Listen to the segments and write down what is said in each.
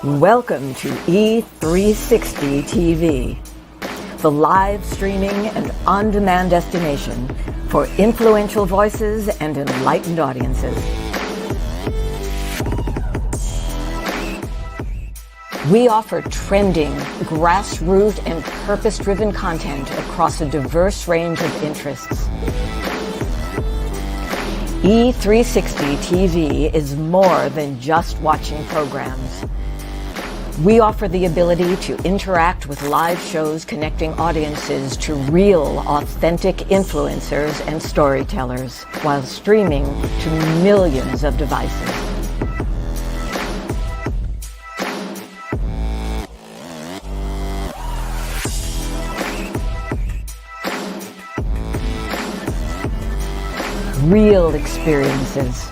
Welcome to E360 TV, the live streaming and on-demand destination for influential voices and enlightened audiences. We offer trending, grassroots, and purpose-driven content across a diverse range of interests. E360 TV is more than just watching programs. We offer the ability to interact with live shows connecting audiences to real, authentic influencers and storytellers while streaming to millions of devices. Real experiences.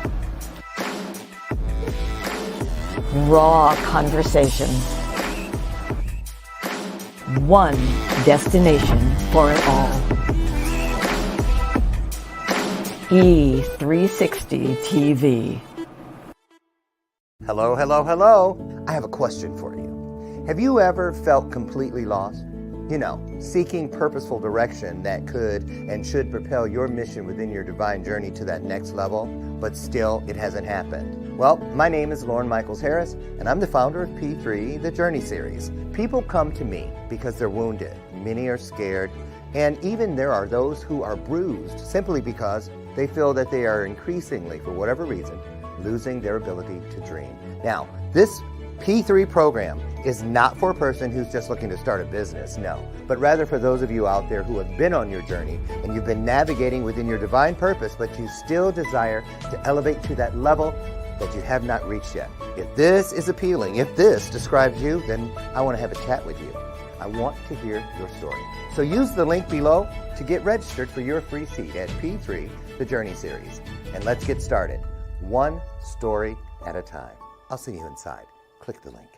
Raw conversation. One destination for it all. E360 TV. Hello, hello, hello. I have a question for you. Have you ever felt completely lost? You know, seeking purposeful direction that could and should propel your mission within your divine journey to that next level, but still it hasn't happened. Well, my name is Loren Harris, and I'm the founder of P3, the Journey Series. People come to me because they're wounded. Many are scared, and even there are those who are bruised simply because they feel that they are increasingly, for whatever reason, losing their ability to dream. Now, this P3 program is not for a person who's just looking to start a business, no, but rather for those of you out there who have been on your journey and you've been navigating within your divine purpose, but you still desire to elevate to that level that you have not reached yet. If this is appealing, if this describes you, then I want to have a chat with you. I want to hear your story. So use the link below to get registered for your free seat at P3, the Journey Series. And let's get started, one story at a time. I'll see you inside. Click the link.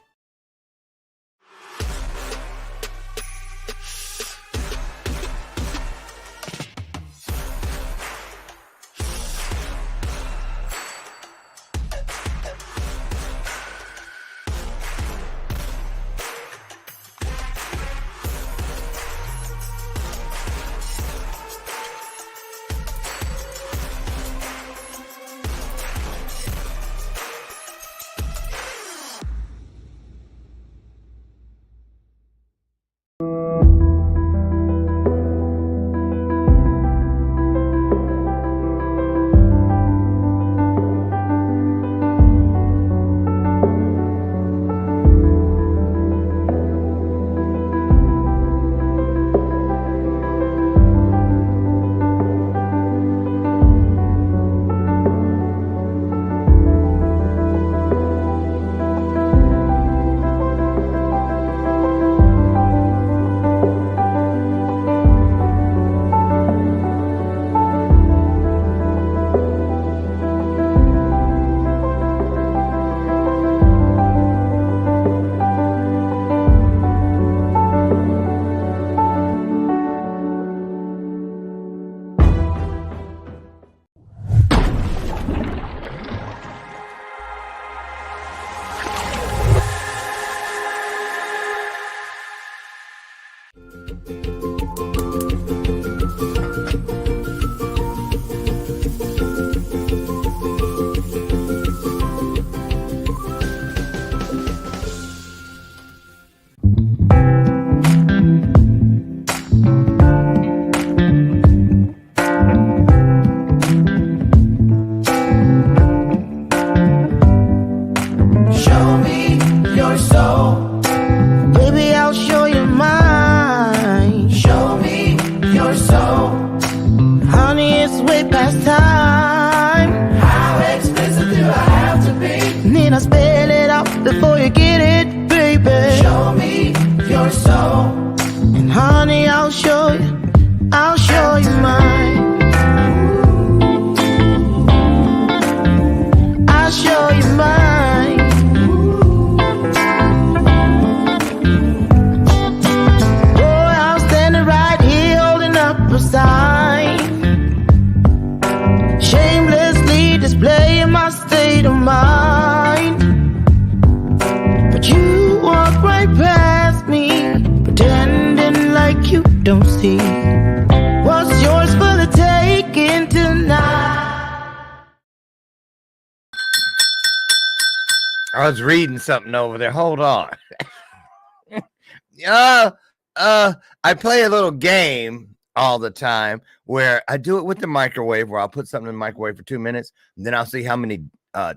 Before you get it, baby, show me your soul. And honey, I'll show you mine. I'll show you mine. I was reading something over there. Hold on. I play a little game all the time where I do it with the microwave, where I'll put something in the microwave for 2 minutes, and then I'll see how many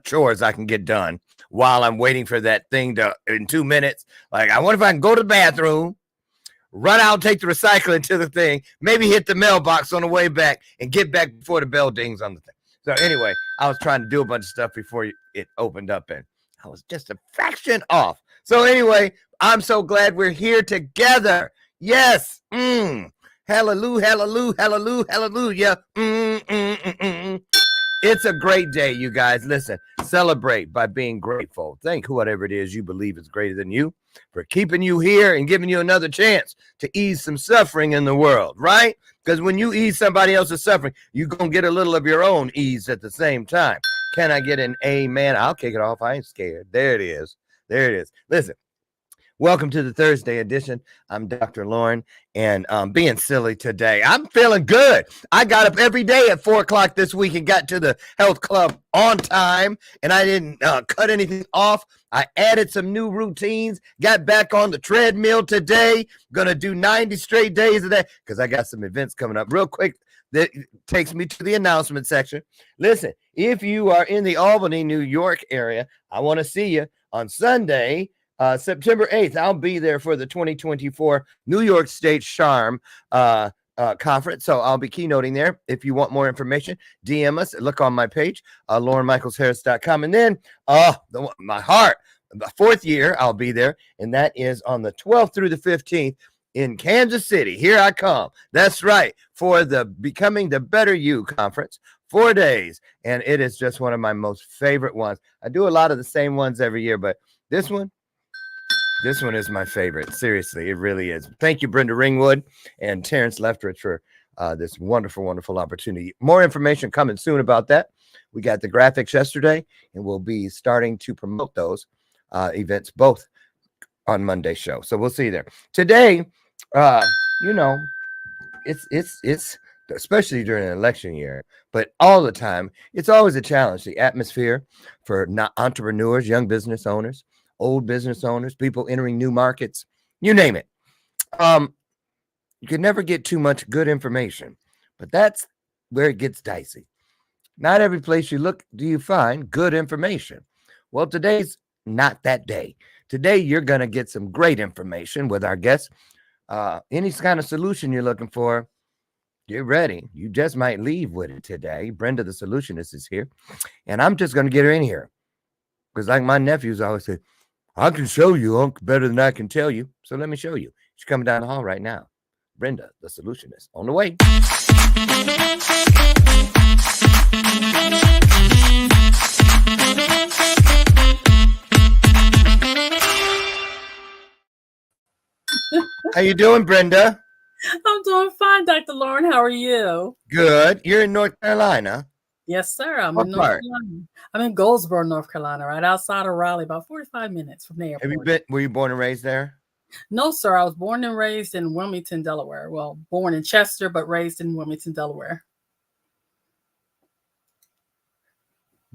chores I can get done while I'm waiting for that thing to in 2 minutes. Like, I wonder if I can go to the bathroom, run out, take the recycling to the thing, maybe hit the mailbox on the way back, and get back before the bell dings on the thing. So anyway, I was trying to do a bunch of stuff before it opened up, and I was just a fraction off. So anyway, I'm so glad we're here together. Yes. Hallelujah, hallelujah, hallelujah, hallelujah. It's a great day, you guys. Listen, celebrate by being grateful. Thank whatever it is you believe is greater than you for keeping you here and giving you another chance to ease some suffering in the world, right? Because when you ease somebody else's suffering, you're going to get a little of your own ease at the same time. Can I get an amen? I'll kick it off. I ain't scared. There it is. There it is. Listen. Welcome to the Thursday edition. I'm Dr. Loren, and being silly today. I'm feeling good. I got up every day at 4 o'clock this week and got to the health club on time, and I didn't cut anything off. I added some new routines, got back on the treadmill today. Going to do 90 straight days of that because I got some events coming up. Real quick, that takes me to the announcement section. Listen, if you are in the Albany, New York area, I want to see you on Sunday, September 8th, I'll be there for the 2024 New York State Charm conference. So I'll be keynoting there. If you want more information, DM us. Look on my page, LaurenMichaelsHarris.com. And then my heart, the 4th year, I'll be there. And that is on the 12th through the 15th in Kansas City. Here I come. That's right. For the Becoming the Better You conference. 4 days. And it is just one of my most favorite ones. I do a lot of the same ones every year, but this one is my favorite. Seriously, it really is. Thank you, Brenda Ringwood and Terrence Lefteridge, for this wonderful, wonderful opportunity. More information coming soon about that. We got the graphics yesterday, and we'll be starting to promote those events both on Monday's show. So we'll see you there. Today, it's especially during an election year, but all the time, it's always a challenge. The atmosphere for entrepreneurs, young business owners, old business owners, people entering new markets, you name it. You can never get too much good information, but that's where it gets dicey. Not every place you look do you find good information. Well, today's not that day. Today, you're going to get some great information with our guests. Any kind of solution you're looking for, get ready. You just might leave with it today. Brenda, the solutionist, is here, and I'm just going to get her in here because, like my nephews always say, I can show you, Unc, better than I can tell you. So let me show you. She's coming down the hall right now. Brenda, the solutionist, on the way. How you doing, Brenda? I'm doing fine, Dr. Loren. How are you? Good. You're in North Carolina. Yes, sir. I'm in North Carolina. I'm in Goldsboro, North Carolina, right outside of Raleigh, about 45 minutes from the airport. Were you born and raised there? No, sir. I was born and raised in Wilmington, Delaware. Well, born in Chester, but raised in Wilmington, Delaware.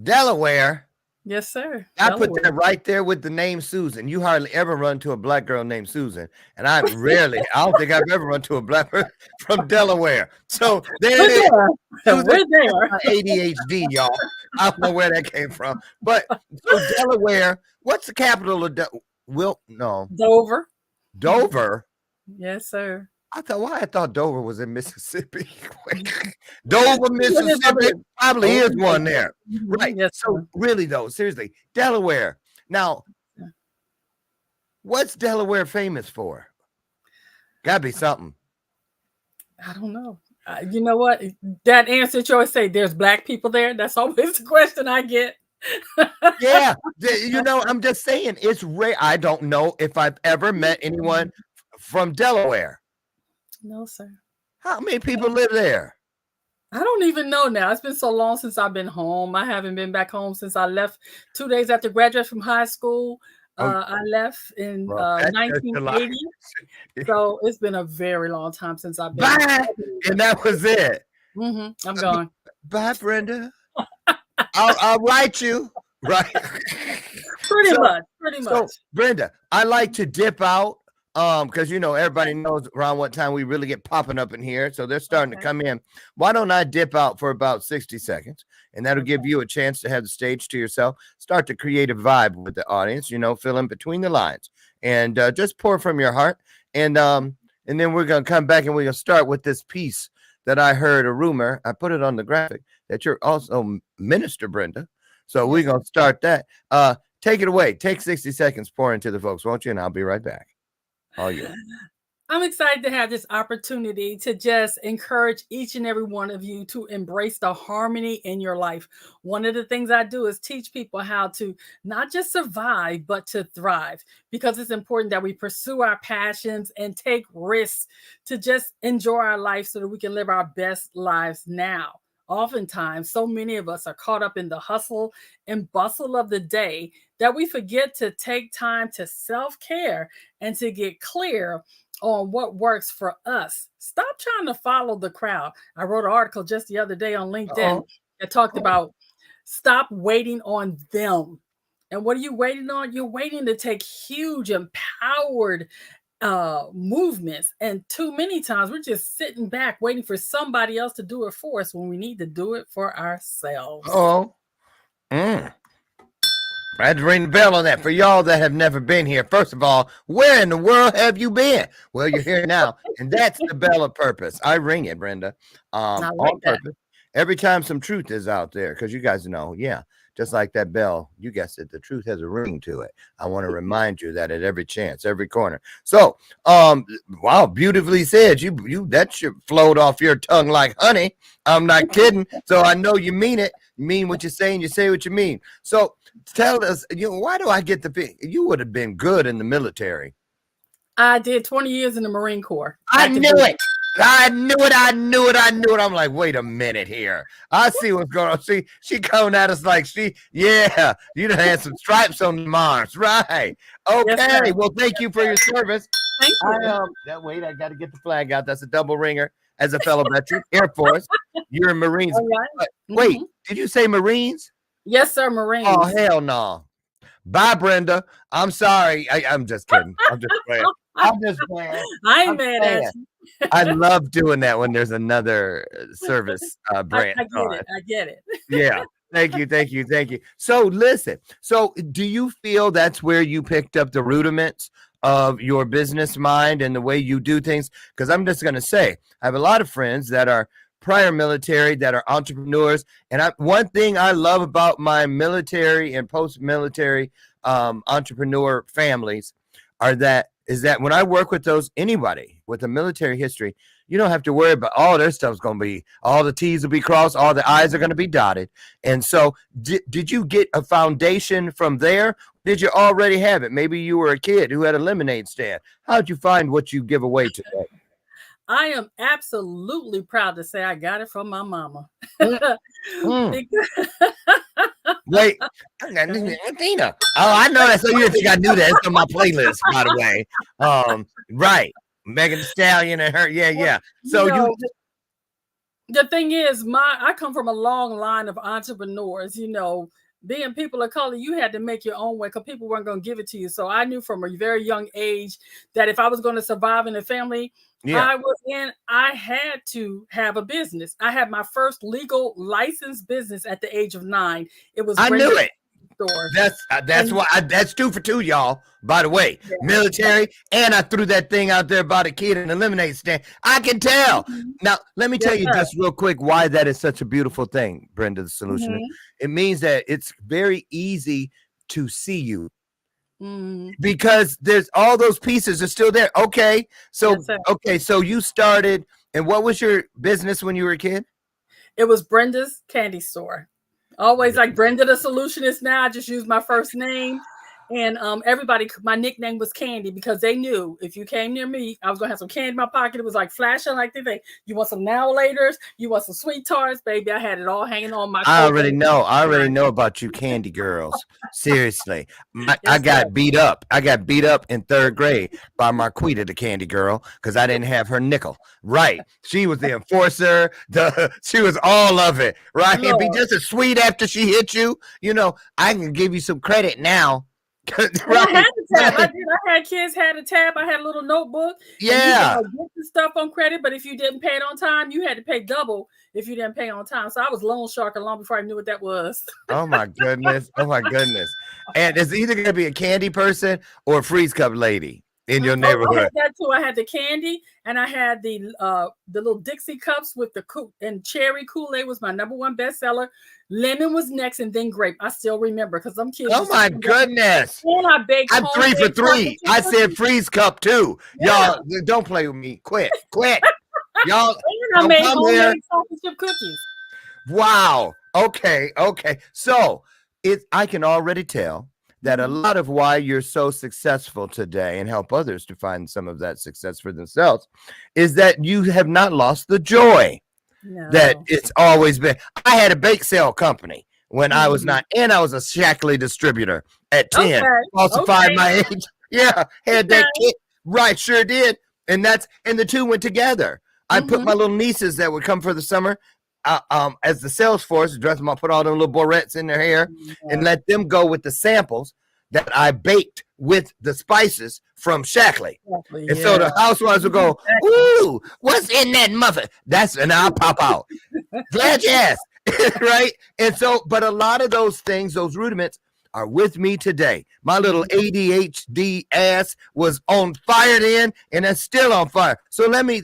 Delaware? Yes, sir. I put that right there with the name Susan. You hardly ever run to a black girl named Susan. And I don't think I've ever run to a black girl from Delaware. So there it is. We're there. ADHD, y'all. I don't know where that came from. But so Delaware, what's the capital of Dover. Dover? Yes, sir. I thought Dover was in Mississippi. Dover, Mississippi, probably is one there. Right. Yes, so really though, seriously, Delaware. Now, what's Delaware famous for? Gotta be something. I don't know. You know what? That answer you always say, there's black people there. That's always the question I get. Yeah. I'm just saying it's rare. I don't know if I've ever met anyone from Delaware. No, sir. How many people live there? I don't even know now. It's been so long since I've been home. I haven't been back home since I left 2 days after graduating from high school. I left in 1980. So it's been a very long time since I've been. Bye. And that was it. I'm gone. Bye, Brenda. I'll write you. Right. Pretty much. So, Brenda, I like to dip out because everybody knows around what time we really get popping up in here. So they're starting to come in. Why don't I dip out for about 60 seconds? And that'll give you a chance to have the stage to yourself. Start to create a vibe with the audience, fill in between the lines. And just pour from your heart. And then we're going to come back and we're going to start with this piece that I heard a rumor. I put it on the graphic that you're also Minister Brenda. So we're going to start that. Take it away. Take 60 seconds, pour into the folks, won't you? And I'll be right back. All you. I'm excited to have this opportunity to just encourage each and every one of you to embrace the harmony in your life. One of the things I do is teach people how to not just survive, but to thrive, because it's important that we pursue our passions and take risks to just enjoy our life so that we can live our best lives now. Oftentimes, so many of us are caught up in the hustle and bustle of the day that we forget to take time to self-care and to get clear on what works for us. Stop trying to follow the crowd. I wrote an article just the other day on LinkedIn that talked about stop waiting on them. And what are you waiting on? You're waiting to take huge, empowered movements. And too many times we're just sitting back waiting for somebody else to do it for us when we need to do it for ourselves. I had to ring the bell on that. For y'all that have never been here, first of all, where in the world have you been? Well, you're here now, and that's the bell of purpose. I ring it, Brenda, on purpose. Every time some truth is out there, because you guys know, just like that bell, you guessed it, the truth has a ring to it. I want to remind you that at every chance, every corner. So, wow, beautifully said. You that should float off your tongue like honey. I'm not kidding. So I know you mean it. You mean what you say, and you say what you mean. So tell us, why do I get the big? You would have been good in the military. I did 20 years in the Marine Corps. I knew it. I knew it. I'm like, wait a minute here. I see what's going on. See, she coming at us like you done had some stripes on the Mars, right? Okay. Yes, well, thank you for your service. Thank you. Wait, I got to get the flag out. That's a double ringer as a fellow veteran, Air Force. You're in Marines. Right. Wait, did you say Marines? Yes, sir, Marines. Oh, hell no. Bye, Brenda. I'm sorry. I'm just kidding. I'm just playing. I ain't mad at you. I love doing that when there's another service brand. I get it. Yeah. Thank you. So listen. So do you feel that's where you picked up the rudiments of your business mind and the way you do things? Because I'm just going to say, I have a lot of friends that are prior military, that are entrepreneurs. And one thing I love about my military and post-military entrepreneur families is that when I work with anybody with a military history, you don't have to worry about all their stuff's going to be, all the T's will be crossed, all the I's are going to be dotted. And so did you get a foundation from there? Did you already have it? Maybe you were a kid who had a lemonade stand. How'd you find what you give away today? I am absolutely proud to say I got it from my mama. Wait, Athena. Oh, I know that. So you think I knew that? It's on my playlist, by the way. Right. Megan Thee Stallion and her. Yeah. So the thing is, I come from a long line of entrepreneurs, being people of color, you had to make your own way because people weren't going to give it to you. So I knew from a very young age that if I was going to survive in a family I had to have a business. I had my first legal licensed business at the age of 9. It was I knew it. Store. That's 2 for 2, y'all. By the way, military, and I threw that thing out there about a kid in a lemonade stand. I can tell. Now, let me tell you just real quick why that is such a beautiful thing, Brenda, the solution. It means that it's very easy to see you because there's all those pieces are still there. Okay, so so you started, and what was your business when you were a kid? It was Brenda's Candy Store. Always like Brenda the Solutionist now. I just use my first name. And everybody, my nickname was Candy because they knew if you came near me, I was going to have some candy in my pocket. It was like flashing like they think, you want some now laters? You want some sweet tarts? Baby, I had it all hanging on my I already know about you candy girls. Seriously. I got beat up. I got beat up in 3rd grade by Marquita, the candy girl, because I didn't have her nickel. Right. She was the enforcer. She was all of it. Right. And be just as sweet after she hit you. I can give you some credit now. I had a tab. I had kids had a tab. I had a little notebook. Yeah. And you could get the stuff on credit, but if you didn't pay it on time, you had to pay double if you didn't pay on time. So I was loan shark long before I knew what that was. Oh my goodness. Oh my goodness. And it's either going to be a candy person or a freeze cup lady in your neighborhood. I had that too. I had the candy and I had the little Dixie cups with the and cherry Kool-Aid was my #1 bestseller. Lemon was next, and then grape. I still remember because some kids. Oh my goodness! And I baked. I'm 3 for 3. I said freeze cup too. Yeah. Y'all don't play with me. Quit. Y'all. And I made homemade chocolate chip cookies. Wow. Okay. So I can already tell that a lot of why you're so successful today and help others to find some of that success for themselves is that you have not lost the joy. No. That it's always been. I had a bake sale company when I was 9, and I was a Shackley distributor at 10. Falsified my age. Yeah, had that kid. Right, sure did. And the two went together. I put my little nieces that would come for the summer as the sales force, dress them up, put all them little barrettes in their hair, and let them go with the samples that I baked with the spices from Shackley. And so the housewives would go, ooh, what's in that muffin? And I'll pop out. Glad you asked. Right? And so, but a lot of those things, those rudiments are with me today. My little ADHD ass was on fire then, and it's still on fire. So let me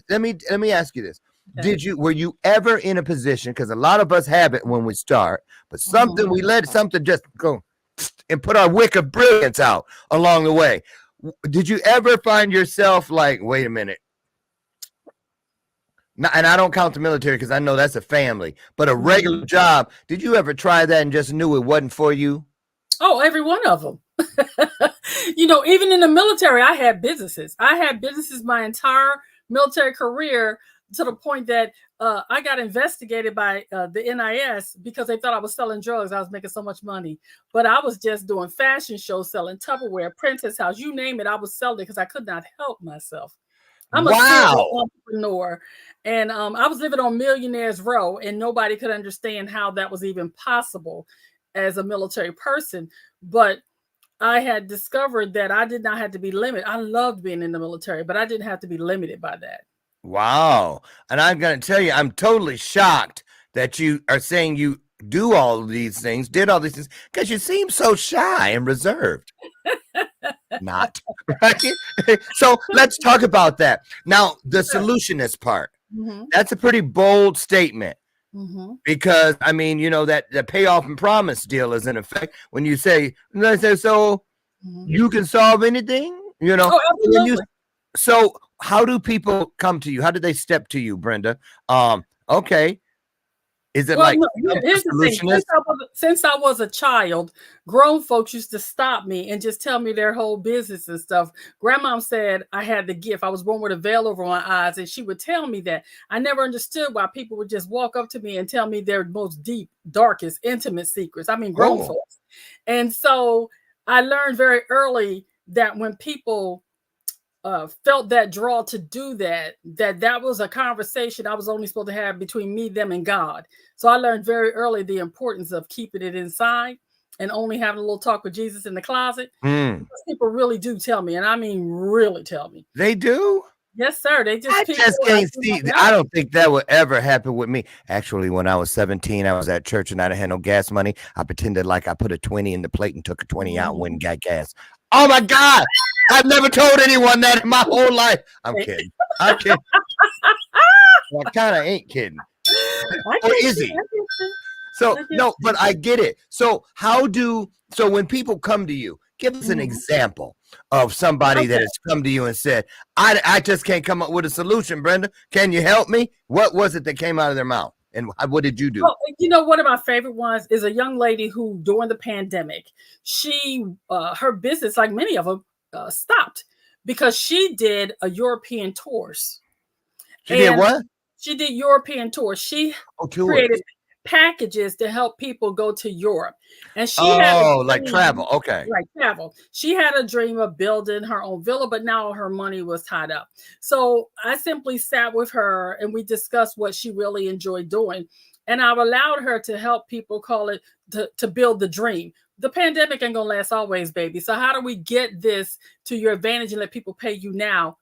ask you this. Okay. Were you ever in a position, because a lot of us have it when we start, but we let something just go and put our wick of brilliance out along the way. Did you ever find yourself like, wait a minute? Now, and I don't count the military because I know that's a family, but a regular job, did you ever try that and just knew it wasn't for you? Oh, every one of them. Even in the military, I had businesses. I had businesses my entire military career, to the point that I got investigated by the NIS because they thought I was selling drugs. I was making so much money, but I was just doing fashion shows, selling Tupperware, Princess House, you name it. I was selling it because I could not help myself. I'm a serial entrepreneur, and I was living on Millionaires Row, and nobody could understand how that was even possible as a military person. But I had discovered that I did not have to be limited. I loved being in the military, but I didn't have to be limited by that. Wow. And I'm going to tell you, I'm totally shocked that you are saying you did all these things, because you seem so shy and reserved. Not, right? So let's talk about that. Now, the solutionist part, that's a pretty bold statement. Because, I mean, that the payoff and promise deal is in effect when you say, so you can solve anything, Oh, absolutely. So how do people come to you? How do they step to you, Brenda? Okay. Is it here's the thing. Since I was a child, grown folks used to stop me and just tell me their whole business and stuff. Grandma said I had the gift. I was born with a veil over my eyes, and she would tell me that. I never understood why people would just walk up to me and tell me their most deep, darkest, intimate secrets. I mean, grown folks. And so I learned very early that when people felt that draw to do that was a conversation I was only supposed to have between me, them, and God. So I learned very early the importance of keeping it inside and only having a little talk with Jesus in the closet. People really do tell me, and I mean really tell me. They do? Yes, sir. They just can't see. I don't think that would ever happen with me. Actually, when I was 17, I was at church and I didn't have no gas money. I pretended like I put a 20 in the plate and took a 20 out and went and got gas. Oh my God. I've never told anyone that in my whole life. I'm kidding. Well, I kind of ain't kidding. Or is he? So, no, but I get it. So when people come to you, give us an example of somebody that has come to you and said, I just can't come up with a solution, Brenda. Can you help me? What was it that came out of their mouth? And what did you do? Well, one of my favorite ones is a young lady who, during the pandemic, she, her business, like many of them, stopped because she did a European tours. She did what? She did European tours. She created packages to help people go to Europe. And she like travel. Okay. Right, travel. She had a dream of building her own villa, but now her money was tied up. So I simply sat with her and we discussed what she really enjoyed doing. And I've allowed her to help people call it to build the dream. the pandemic ain't gonna last always, baby. So how do we get this to your advantage and let people pay you now,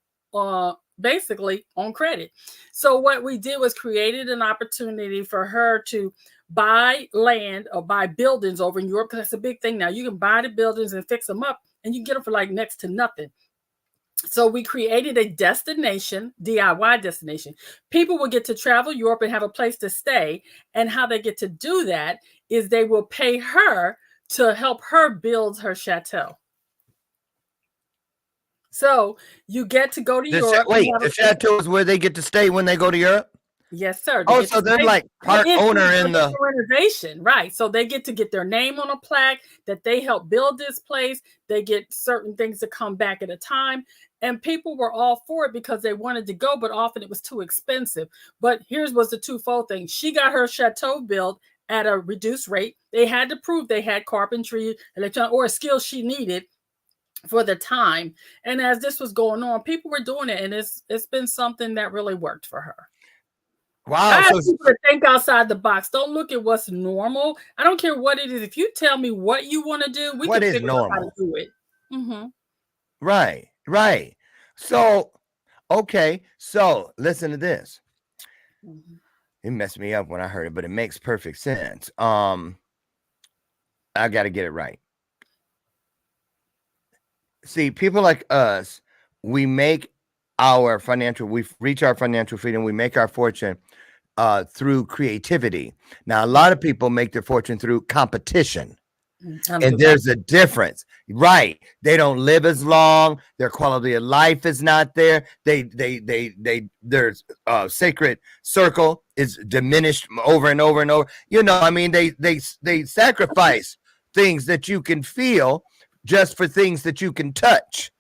basically on credit? So what we did was created an opportunity for her to buy land or buy buildings over in Europe, because that's a big thing now. You can buy the buildings and fix them up, and you get them for like next to nothing. So we created a destination, DIY destination. People will get to travel Europe and have a place to stay. And how they get to do that is they will pay her to help her build her chateau. So you get to go to Europe. Wait, the chateau is where they get to stay when they go to Europe? Yes, sir. Oh, so they're like part owner in the renovation, right? So they get to get their name on a plaque that they helped build this place. They get certain things to come back at a time. And people were all for it because they wanted to go, but often it was too expensive. But here's was the twofold thing. She got her chateau built at a reduced rate. They had to prove they had carpentry, electronic, or a skill she needed for the time. And as this was going on, people were doing it, and it's been something that really worked for her. Wow. I ask people to think outside the box. Don't look at what's normal. I don't care what it is. If you tell me what you want to do, we can figure out how to do it. Mm-hmm. Right, right. So, okay. So listen to this. Mm-hmm. It messed me up when I heard it, but it makes perfect sense. I got to get it right. See, people like us, we reach our financial freedom, we make our fortune through creativity. Now, a lot of people make their fortune through competition. And there's a difference, right? They don't live as long. Their quality of life is not there. Their sacred circle is diminished over and over and over. You know, I mean, they sacrifice things that you can feel just for things that you can touch.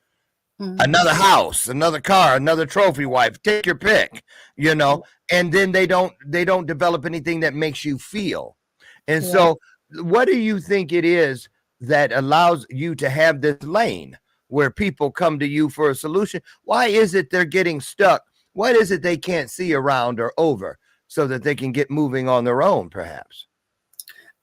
Mm-hmm. Another house, another car, another trophy wife, take your pick, you know, and then they don't develop anything that makes you feel. And so what do you think it is that allows you to have this lane where people come to you for a solution? Why is it they're getting stuck? What is it they can't see around or over so that they can get moving on their own, perhaps?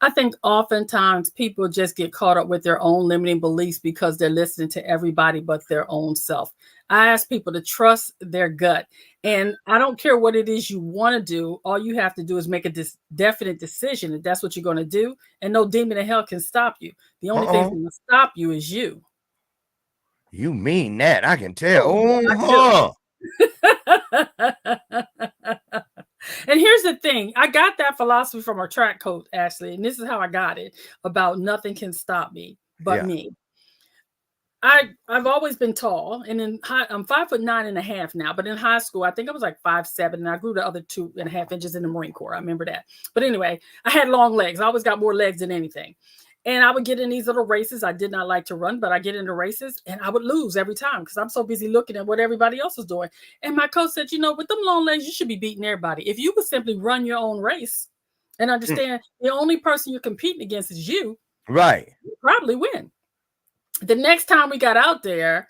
I think oftentimes people just get caught up with their own limiting beliefs because they're listening to everybody but their own self. I ask people to trust their gut. And I don't care what it is you want to do. All you have to do is make a definite decision that that's what you're going to do. And no demon in hell can stop you. The only thing that can stop you is you. You mean that? I can tell. And here's the thing. I got that philosophy from our track coach, Ashley. And this is how I got it about nothing can stop me but me. I've always been tall, and I'm 5'9.5" now, but in high school, I think I was like 5'7", and I grew the other 2.5 inches in the Marine Corps. I remember that. But anyway, I had long legs. I always got more legs than anything. And I would get in these little races. I did not like to run, but I get into races and I would lose every time because I'm so busy looking at what everybody else was doing. And my coach said, you know, with them long legs, you should be beating everybody. If you would simply run your own race and understand the only person you're competing against is you, right? You probably win. The next time we got out there,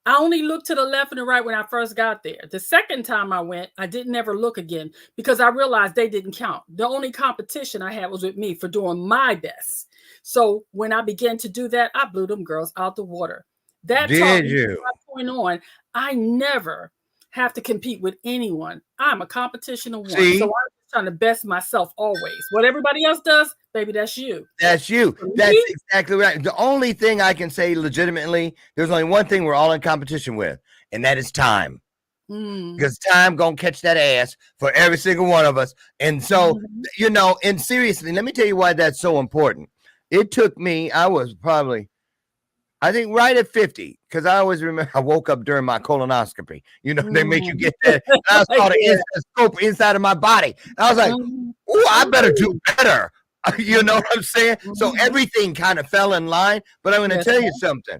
I only looked to the left and the right when I first got there. The second time I went, I didn't ever look again because I realized they didn't count. The only competition I had was with me for doing my best. So when I began to do that, I blew them girls out the water. That taught me from that point on, I never have to compete with anyone. I'm a competition of one. See? So I'm trying to best myself always. What everybody else does, baby, that's you. That's you. That's exactly right. The only thing I can say legitimately, there's only one thing we're all in competition with, and that is time. Because time gonna catch that ass for every single one of us. And so, you know, and seriously, let me tell you why that's so important. It took me, I was probably, I think right at 50, because I always remember I woke up during my colonoscopy. You know, they make you get that. I saw the scope inside of my body. I was like, oh, I better do better. You know what I'm saying? So everything kind of fell in line. But I'm going to tell you something.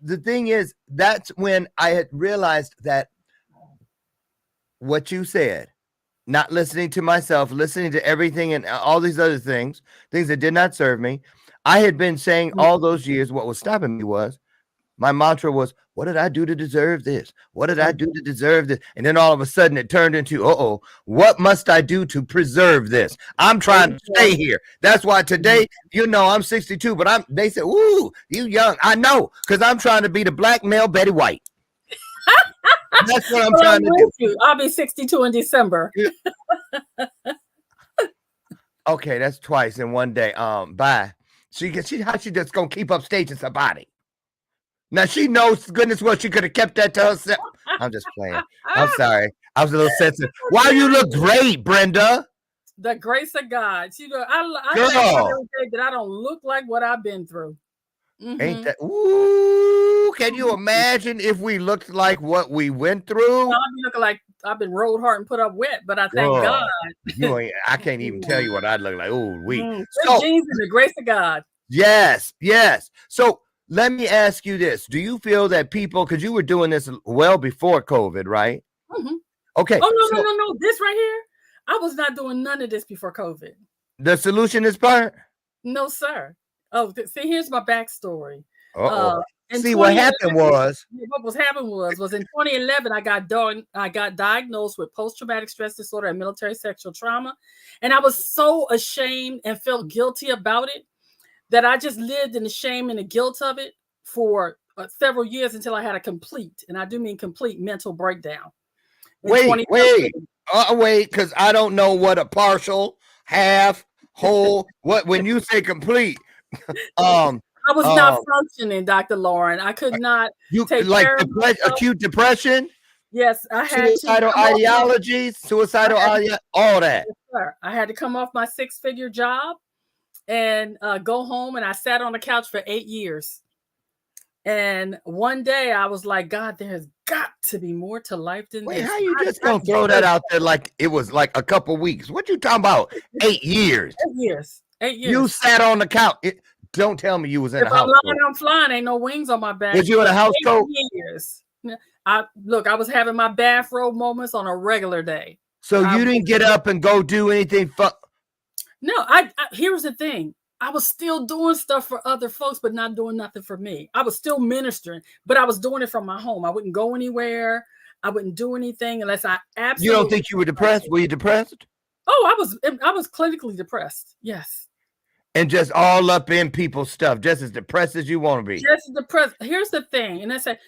The thing is, that's when I had realized that what you said, not listening to myself, listening to everything and all these other things that did not serve me. I had been saying all those years, what was stopping me was My mantra was, what did I do to deserve this? What did I do to deserve this? And then all of a sudden it turned into, what must I do to preserve this? I'm trying to stay here. That's why today, I'm 62, but they said, ooh, you young. I know, because I'm trying to be the black male Betty White. That's what I'm trying to do. I'll be 62 in December. Okay, that's twice in one day. Bye. How she just gonna keep up staging somebody? Now she knows, goodness well, she could have kept that to herself. I'm just playing. I'm sorry. I was a little sensitive. Why you look great, Brenda? The grace of God. I thank God every day that I don't look like what I've been through. Ain't that? Ooh, can you imagine if we looked like what we went through? I'll be looking like I've been rolled hard and put up wet, but I thank God. I can't even tell you what I'd look like. Oh, So, Jesus, the grace of God. Yes. So let me ask you this. Do you feel that people, because you were doing this well before COVID, right? Okay. Oh, no. This right here, I was not doing none of this before COVID. The solution is part? No, sir. Oh, see, here's my backstory. See, what happened was in 2011, I got diagnosed with post-traumatic stress disorder and military sexual trauma. And I was so ashamed and felt guilty about it that I just lived in the shame and the guilt of it for several years until I had a complete, and I do mean complete, mental breakdown. Wait, because I don't know what a partial, half, whole, when you say complete. I was not functioning, Dr. Loren. I could not take care of myself. Acute depression? Yes, I had suicidal ideologies, all that. Yes, sir. I had to come off my 6-figure job and go home, and I sat on the couch for 8 years. And one day I was like, God, there's got to be more to life than this. How you just gonna throw that out there like it was like a couple weeks? What you talking about? 8 years. 8 years. 8 years. You sat on the couch. Don't tell me you was in a house. I'm flying. Ain't no wings on my back. Was you in a house coat? 8 years. I was having my bathrobe moments on a regular day. So you didn't get up and go do anything fun? No, here's the thing. I was still doing stuff for other folks, but not doing nothing for me. I was still ministering, but I was doing it from my home. I wouldn't go anywhere. I wouldn't do anything unless I absolutely. You don't think you were depressed? Were you depressed? Oh, I was clinically depressed. Yes. And just all up in people's stuff, just as depressed as you want to be. Just as depressed. Here's the thing, and I say,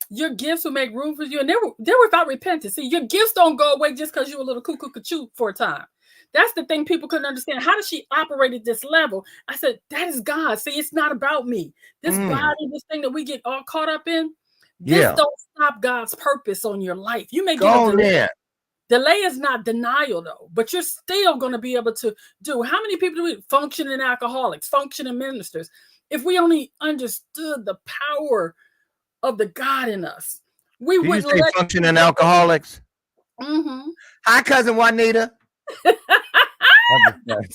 your gifts will make room for you, and they're without repentance. See, your gifts don't go away just because you're a little cuckoo for a time. That's the thing people couldn't understand. How does she operate at this level? I said, that is God. See, it's not about me. This body, this thing that we get all caught up in, this don't stop God's purpose on your life. You may get a delay. Delay is not denial, though, but you're still going to be able to do. How many people do we functioning alcoholics, functioning ministers? If we only understood the power of the God in us, we wouldn't let functioning alcoholics. Hi, cousin Juanita.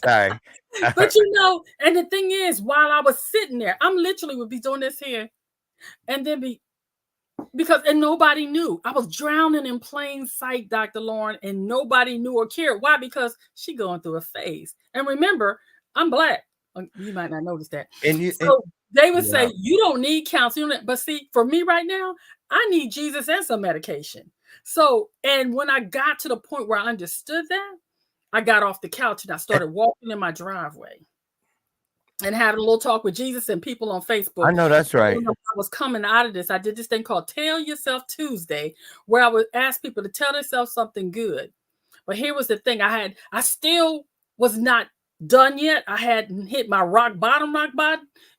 Sorry. But and the thing is, while I was sitting there, I'm literally would be doing this here, and then and nobody knew. I was drowning in plain sight, Dr. Loren, and nobody knew or cared. Why? Because she going through a phase. And remember, I'm Black. You might not notice that. They would say, you don't need counseling. But see, for me right now, I need Jesus and some medication. So, and when I got to the point where I understood that, I got off the couch and I started walking in my driveway and had a little talk with Jesus and people on Facebook. I know that's right. I was coming out of this. I did this thing called Tell Yourself Tuesday, where I would ask people to tell themselves something good. But here was the thing. I still was not done yet. I hadn't hit my rock bottom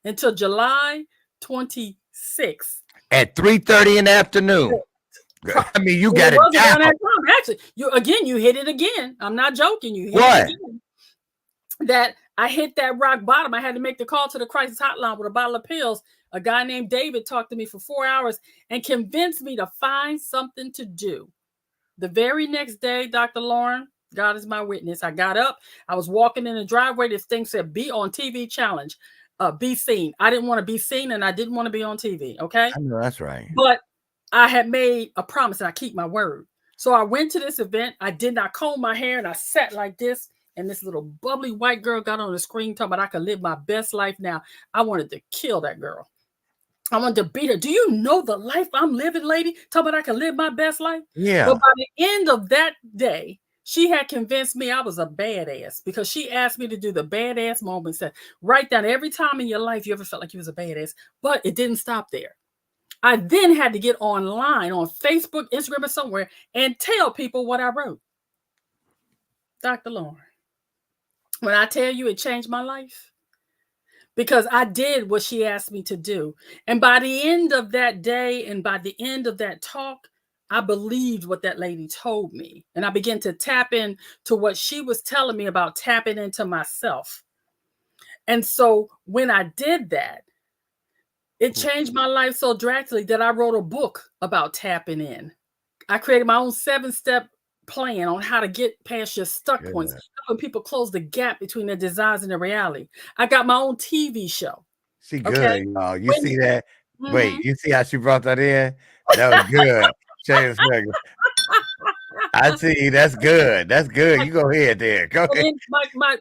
until July 26th. At 3:30 in the afternoon. I mean, you got it down. Actually, you hit it again. I'm not joking. You hit it again. That I hit that rock bottom. I had to make the call to the crisis hotline with a bottle of pills. A guy named David talked to me for 4 hours and convinced me to find something to do. The very next day, Dr. Loren, God is my witness. I got up. I was walking in the driveway. This thing said, "Be on TV challenge. Be seen." I didn't want to be seen, and I didn't want to be on TV. Okay, I know that's right. But I had made a promise, and I keep my word. So I went to this event. I did not comb my hair, and I sat like this. And this little bubbly white girl got on the screen talking about I could live my best life now. I wanted to kill that girl. I wanted to beat her. Do you know the life I'm living, lady? Tell me I can live my best life. Yeah. But by the end of that day, she had convinced me I was a badass because she asked me to do the badass moments. That write down every time in your life you ever felt like you was a badass. But it didn't stop there. I then had to get online on Facebook, Instagram, or somewhere and tell people what I wrote. Dr. Loren, when I tell you it changed my life, because I did what she asked me to do. And by the end of that day and by the end of that talk, I believed what that lady told me. And I began to tap into what she was telling me about tapping into myself. And so when I did that, it changed my life so drastically that I wrote a book about tapping in. I created my own 7-step plan on how to get past your stuck points, helping people close the gap between their desires and their reality. I got my own TV show. She good, y'all. You see that? Mm-hmm. Wait, you see how she brought that in? That was good. I see. That's good. That's good. You go ahead there. Go ahead.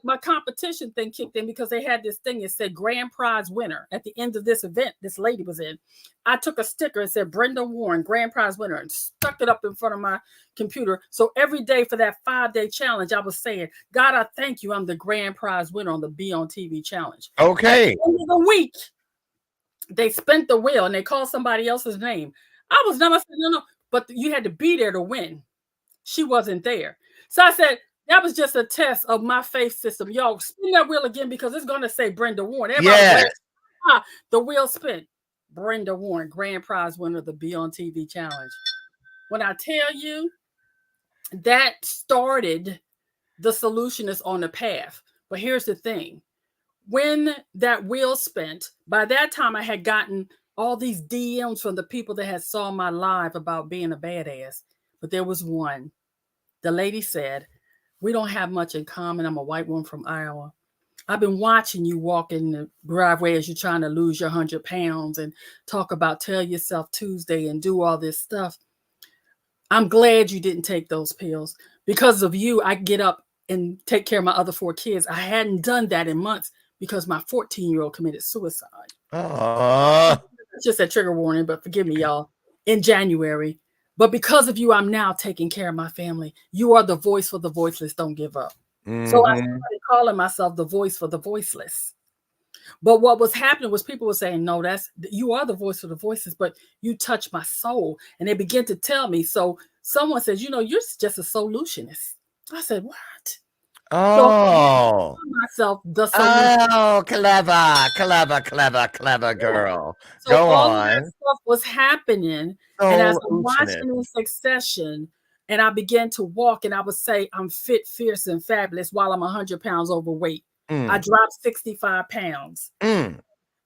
My competition thing kicked in because they had this thing that said grand prize winner at the end of this event this lady was in. I took a sticker and said Brenda Warren, grand prize winner, and stuck it up in front of my computer. So every day for that 5-day challenge, I was saying, God, I thank you. I'm the grand prize winner on the Be on TV challenge. Okay. At the end of the week, they spent the wheel and they called somebody else's name. I was never saying no, but you had to be there to win. She wasn't there. So I said, that was just a test of my faith system. Y'all spin that wheel again because it's going to say Brenda Warren. Everybody the wheel spin. Brenda Warren, grand prize winner of the Be on TV challenge. When I tell you that started the solution is on the path. But here's the thing. When that wheel spent, by that time I had gotten all these DMs from the people that had saw my live about being a badass. But there was one. The lady said, we don't have much in common. I'm a white woman from Iowa. I've been watching you walk in the driveway as you're trying to lose your 100 pounds and talk about Tell Yourself Tuesday and do all this stuff. I'm glad you didn't take those pills. Because of you, I get up and take care of my other 4 kids. I hadn't done that in months because my 14-year-old committed suicide. It's just a trigger warning, but forgive me, y'all. In January. But because of you, I'm now taking care of my family. You are the voice for the voiceless. Don't give up. Mm-hmm. So I started calling myself the voice for the voiceless. But what was happening was people were saying, no, you are the voice for the voiceless, but you touch my soul. And they began to tell me. So someone says, you're just a solutionist. I said, what? Oh, so myself the solution. Oh, clever girl. So go all on. that stuff was happening, and as I'm watching in succession, and I began to walk, and I would say I'm fit, fierce, and fabulous while I'm 100 pounds overweight. I dropped 65 pounds.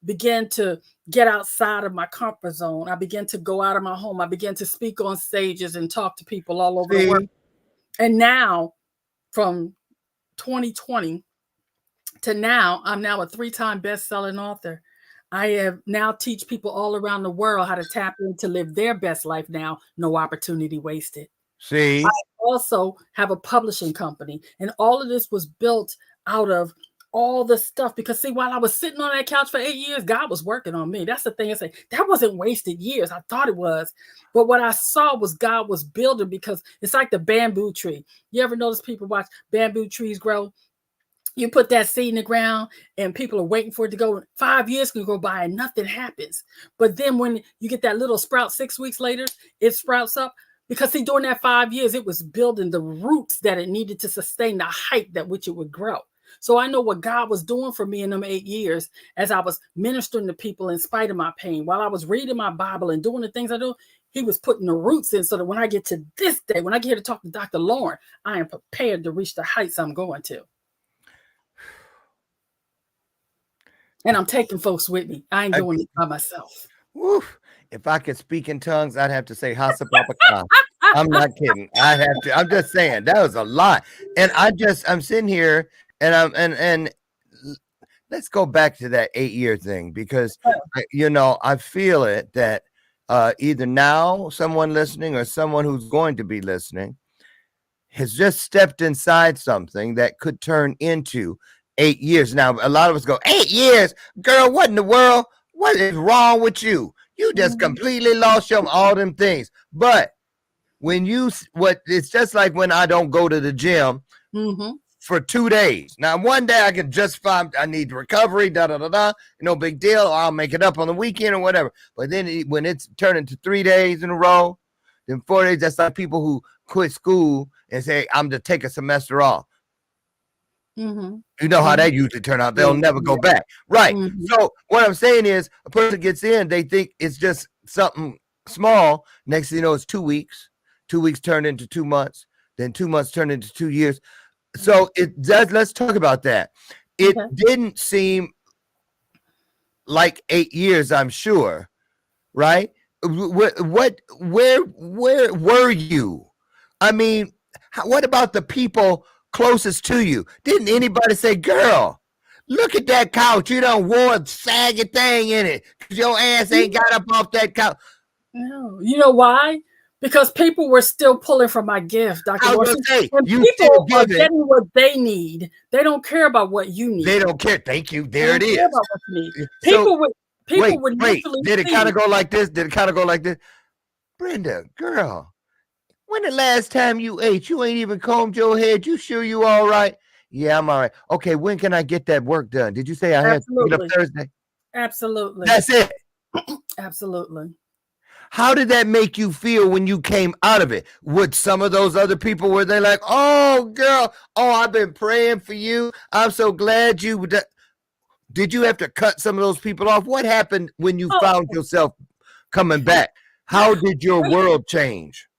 Began to get outside of my comfort zone. I began to go out of my home. I began to speak on stages and talk to people all over the world. And now, from 2020 to now, I'm now a 3-time best-selling author. I have now teach people all around the world how to tap in to live their best life now. No opportunity wasted. See, I also have a publishing company, and all of this was built out of all the stuff because see, while I was sitting on that couch for 8 years, God was working on me. That's the thing I say. That wasn't wasted years. I thought it was. But what I saw was God was building because it's like the bamboo tree. You ever notice people watch bamboo trees grow? You put that seed in the ground and people are waiting for it to go. 5 years can go by and nothing happens. But then when you get that little sprout 6 weeks later, it sprouts up. Because see, during that 5 years, it was building the roots that it needed to sustain the height that which it would grow. So I know what God was doing for me in them 8 years as I was ministering to people in spite of my pain. While I was reading my Bible and doing the things I do, he was putting the roots in so that when I get to this day, when I get here to talk to Dr. Loren, I am prepared to reach the heights I'm going to. And I'm taking folks with me. I ain't doing it by myself. Woo. If I could speak in tongues, I'd have to say Hasa Papa. I'm not kidding. I have to. I'm just saying that was a lot. And I'm sitting here and and let's go back to that 8-year thing because I feel it that either now someone listening or someone who's going to be listening has just stepped inside something that could turn into 8 years. Now, a lot of us go, 8 years, girl, what in the world? What is wrong with you? You just completely lost all them things. But when it's just like when I don't go to the gym for 2 days. Now, one day I can just find I need recovery, no big deal. Or I'll make it up on the weekend or whatever. But then when it's turned into 3 days in a row, then 4 days, that's like people who quit school and say, I'm to take a semester off. You know how that usually turn out. They'll never go back. Right. So what I'm saying is a person gets in, they think it's just something small. Next thing you know, it's 2 weeks. 2 weeks turn into 2 months. Then 2 months turn into 2 years. So it does. Let's talk about that. It didn't seem like 8 years, I'm sure. Right. Where were you? I mean, what about the people closest to you? Didn't anybody say, girl, look at that couch, you done wore a saggy thing in it because your ass ain't got up off that couch? No. You know why? Because people were still pulling from my gift, Dr. Loren. People are getting what they need. They don't care about what you need. They don't care. Thank you. There it is. About what you need. People would wait. Did it kind of go like this? Brenda, girl, when the last time you ate? You ain't even combed your head. You sure you all right? Yeah, I'm all right. Okay, when can I get that work done? Did you say I had to meet up Thursday? Absolutely. That's it. Absolutely. How did that make you feel when you came out of it? Would some of those other people, were they like, oh, girl, I've been praying for you. I'm so glad you would. Did you have to cut some of those people off? What happened when you found yourself coming back? How did your world change?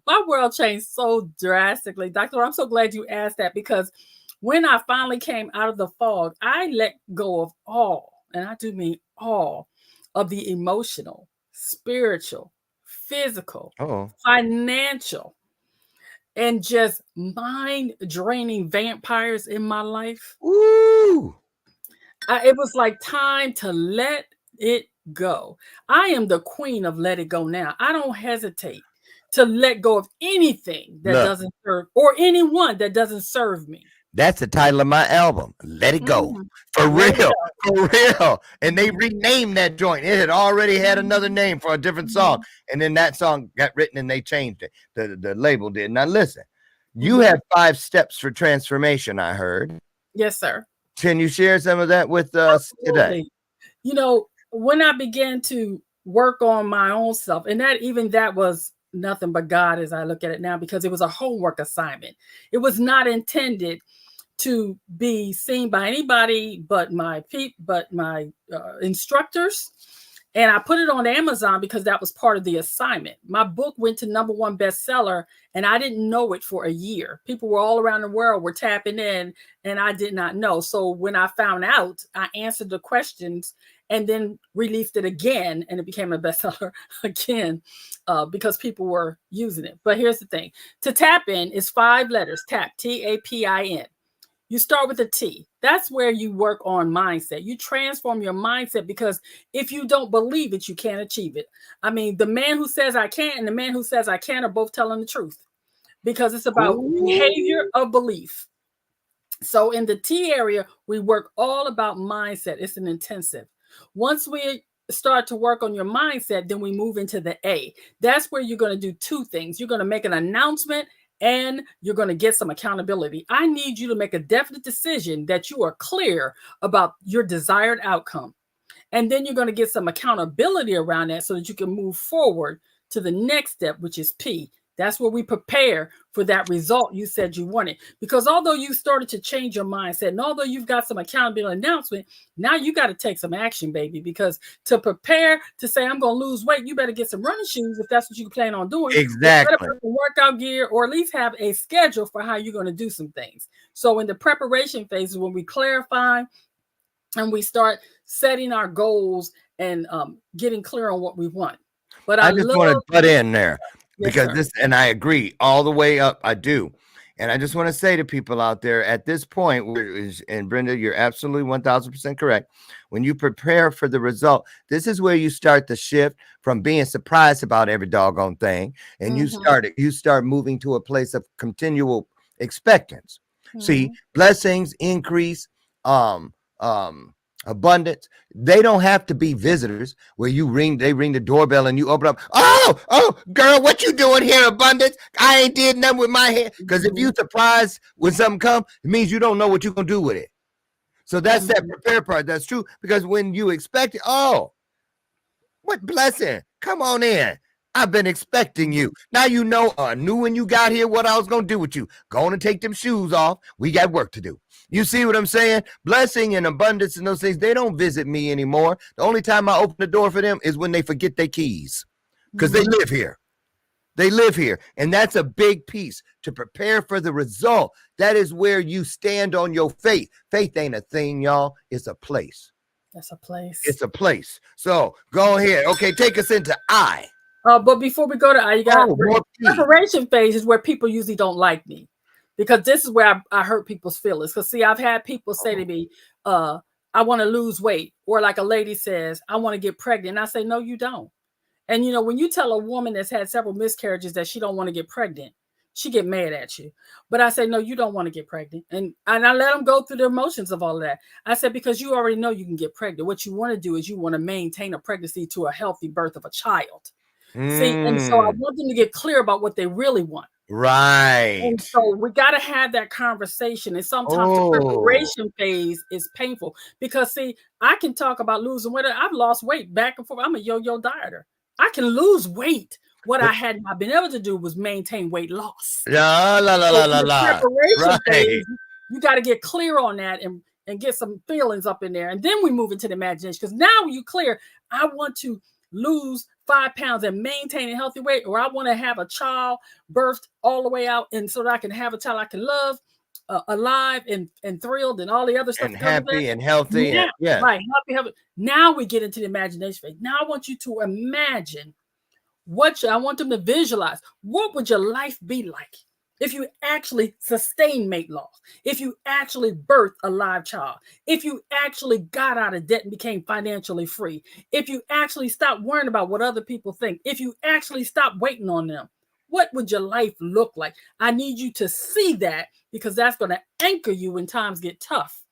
My world changed so drastically. Doctor, I'm so glad you asked that, because when I finally came out of the fog, I let go of all, and I do mean all, of the emotional, spiritual, physical, financial, and just mind-draining vampires in my life. Ooh. It was like time to let it go. I am the queen of let it go now. I don't hesitate to let go of anything that doesn't serve, or anyone that doesn't serve me. That's the title of my album. Let it go. For real. For real. And they renamed that joint. It had already had another name for a different song. And then that song got written and they changed it. The label did. Now listen, you have 5 steps for transformation, I heard. Yes, sir. Can you share some of that with us today? You know, when I began to work on my own self, and that was nothing but God as I look at it now, because it was a homework assignment. It was not intended to be seen by anybody but my instructors. And I put it on Amazon because that was part of the assignment. My book went to #1 bestseller, and I didn't know it for a year. People were all around the world were tapping in, and I did not know. So when I found out, I answered the questions and then released it again, and it became a bestseller again because people were using it. But here's the thing. To tap in is 5 letters. Tap, TAPIN. You start with a T. That's where you work on mindset. You transform your mindset, because if you don't believe it, you can't achieve it. I mean, the man who says I can't and the man who says I can are both telling the truth, because it's about behavior of belief. So in the T area, we work all about mindset. It's an intensive. Once we start to work on your mindset, then we move into the A. That's where you're going to do 2 things. You're going to make an announcement, and you're going to get some accountability. I need you to make a definite decision that you are clear about your desired outcome. And then you're going to get some accountability around that so that you can move forward to the next step, which is P. That's where we prepare for that result you said you wanted. Because although you started to change your mindset, and although you've got some accountability announcement, now you got to take some action, baby. Because to prepare to say, I'm going to lose weight, you better get some running shoes if that's what you plan on doing. Exactly. You better put some workout gear, or at least have a schedule for how you're going to do some things. So in the preparation phase is when we clarify and we start setting our goals and getting clear on what we want. But I just want to butt in there. Because yes, and I agree all the way up. I do. And I just want to say to people out there at this point, and Brenda, you're absolutely 1000% correct. When you prepare for the result, this is where you start the shift from being surprised about every doggone thing. And you start moving to a place of continual expectance. See, blessings increase, abundance. They don't have to be visitors where they ring the doorbell and you open up. Oh, girl, what you doing here, abundance? I ain't did nothing with my hair. Because if you surprised when something come, it means you don't know what you're gonna do with it. So that's that prepare part. That's true. Because when you expect it, oh, what blessing. Come on in. I've been expecting you. Now you know, knew when you got here what I was going to do with you. Going to take them shoes off. We got work to do. You see what I'm saying? Blessing and abundance and those things, they don't visit me anymore. The only time I open the door for them is when they forget their keys because they live here. They live here. And that's a big piece to prepare for the result. That is where you stand on your faith. Faith ain't a thing, y'all. It's a place. That's a place. It's a place. So go ahead. Okay, take us into I. But before we go to I, you got preparation phase is where people usually don't like me, because this is where I hurt people's feelings. Because see, I've had people say to me, I want to lose weight, or like a lady says, I want to get pregnant. And I say, no, you don't. And you know, when you tell a woman that's had several miscarriages that she don't want to get pregnant, she get mad at you. But I say, no, you don't want to get pregnant. And I let them go through the emotions of all of that. I said, because you already know you can get pregnant. What you want to do is you want to maintain a pregnancy to a healthy birth of a child. See, and so I want them to get clear about what they really want. Right. And so we got to have that conversation. And sometimes the preparation phase is painful because, see, I can talk about losing weight. I've lost weight back and forth. I'm a yo-yo dieter. I can lose weight. What I had not been able to do was maintain weight loss. Preparation phase, you got to get clear on that and get some feelings up in there. And then we move into the imagination, because now you clear, I want to lose 5 pounds and maintain a healthy weight, or I want to have a child birthed all the way out, and so that I can have a child I can love, alive and thrilled and all the other stuff. And happy and healthy. Yeah. Right. Happy. Now we get into the imagination phase. Now I want you to imagine I want them to visualize. What would your life be like if you actually sustain weight loss? If you actually birthed a live child? If you actually got out of debt and became financially free? If you actually stopped worrying about what other people think? If you actually stopped waiting on them? What would your life look like? I need you to see that, because that's going to anchor you when times get tough,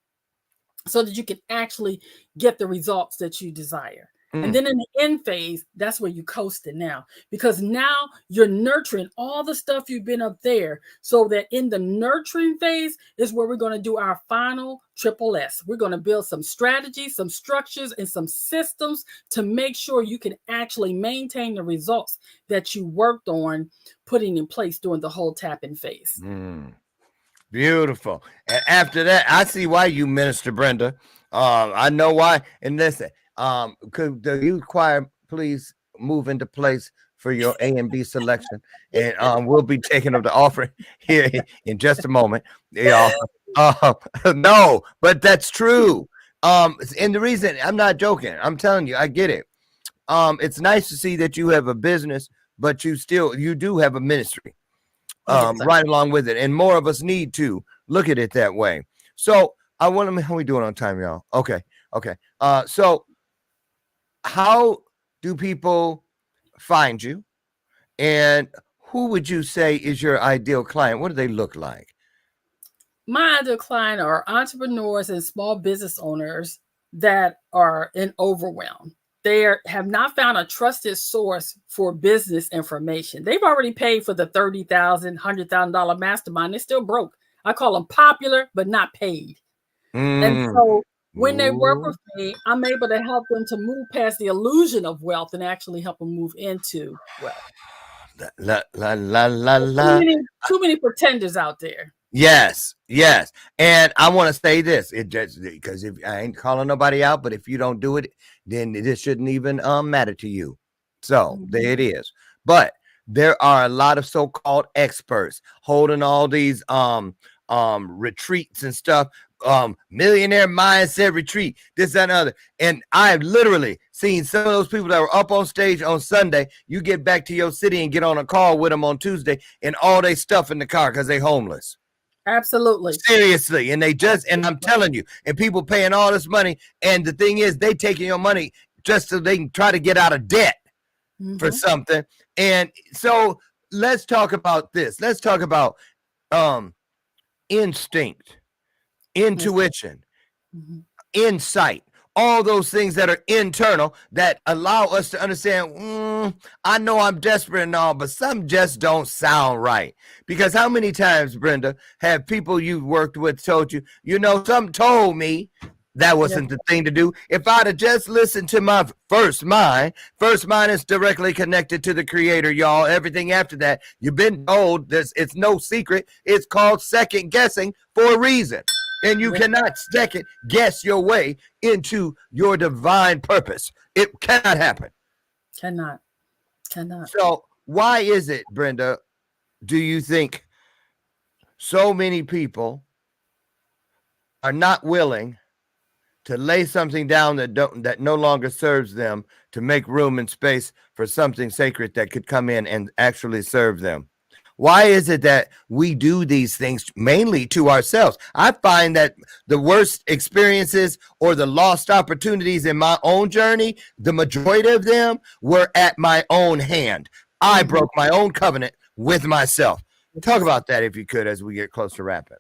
so that you can actually get the results that you desire. And then in the end phase, that's where you coasting now, because now you're nurturing all the stuff you've been up there, so that in the nurturing phase is where we're going to do our final triple S. We're going to build some strategies, some structures, and some systems to make sure you can actually maintain the results that you worked on putting in place during the whole tapping phase. Beautiful. And after that, I see why you, Minister Brenda. I know why. And listen, could the youth choir please move into place for your A and B selection? And we'll be taking up the offering here in just a moment. No, but that's true. And the reason, I'm not joking, I'm telling you, I get it. It's nice to see that you have a business, but you do have a ministry right along with it. And more of us need to look at it that way. So I want to, how we doing on time, y'all? Okay. So how do people find you, and who would you say is your ideal client? What do they look like? My ideal client are entrepreneurs and small business owners that are in overwhelm. They have not found a trusted source for business information. They've already paid for the $30,000, $100,000 mastermind. They're still broke. I call them popular, but not paid. And so when they work with me, I'm able to help them to move past the illusion of wealth and actually help them move into wealth. Too many pretenders out there. Yes. And I want to say this, because if I ain't calling nobody out, but if you don't do it, then this shouldn't even matter to you. So there it is. But there are a lot of so-called experts holding all these retreats and stuff. Millionaire mindset retreat, this, that, and other. And I've literally seen some of those people that were up on stage on Sunday. You get back to your city and get on a call with them on Tuesday, and all they stuff in the car because they homeless. Absolutely. Seriously. And and I'm telling you, and people paying all this money. And the thing is, they taking your money just so they can try to get out of debt for something. And so let's talk about this. Let's talk about instinct, intuition, insight. all those things that are internal that allow us to understand, I know I'm desperate and all, but some just don't sound right. Because how many times, Brenda, have people you've worked with told you, something told me that wasn't the thing to do. If I'd have just listened to my first mind is directly connected to the creator, y'all. Everything after that, you've been told this. It's no secret. It's called second guessing for a reason. And you cannot second guess your way into your divine purpose. It cannot happen. Cannot. So why is it, Brenda, do you think so many people are not willing to lay something down that no longer serves them, to make room and space for something sacred that could come in and actually serve them? Why is it that we do these things mainly to ourselves? I find that the worst experiences or the lost opportunities in my own journey, the majority of them were at my own hand. I broke my own covenant with myself. Talk about that if you could as we get close to wrapping.